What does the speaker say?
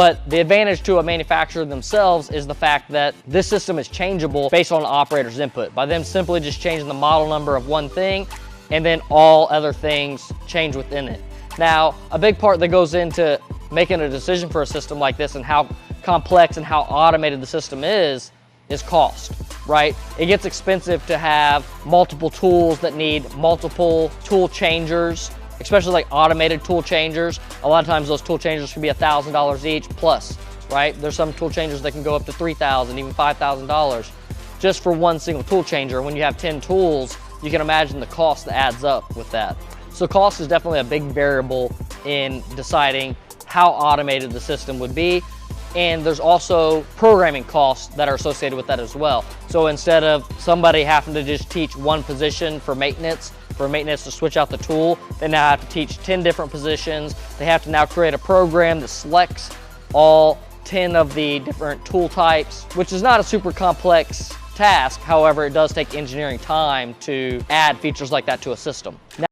But the advantage to a manufacturer themselves is the fact that this system is changeable based on the operator's input. By them simply just changing the model number of one thing, and then all other things change within it. Now, a big part that goes into making a decision for a system like this and how complex and how automated the system is cost, right? It gets expensive to have multiple tools that need multiple tool changers, especially like automated tool changers. A lot of times those tool changers can be $1,000 each plus, right? There's some tool changers that can go up to $3,000, even $5,000 just for one single tool changer. When you have 10 tools, you can imagine the cost that adds up with that. So cost is definitely a big variable in deciding how automated the system would be. And there's also programming costs that are associated with that as well. So instead of somebody having to just teach one position for maintenance to switch out the tool, they now have to teach 10 different positions. They have to now create a program that selects all 10 of the different tool types, which is not a super complex task. However, it does take engineering time to add features like that to a system.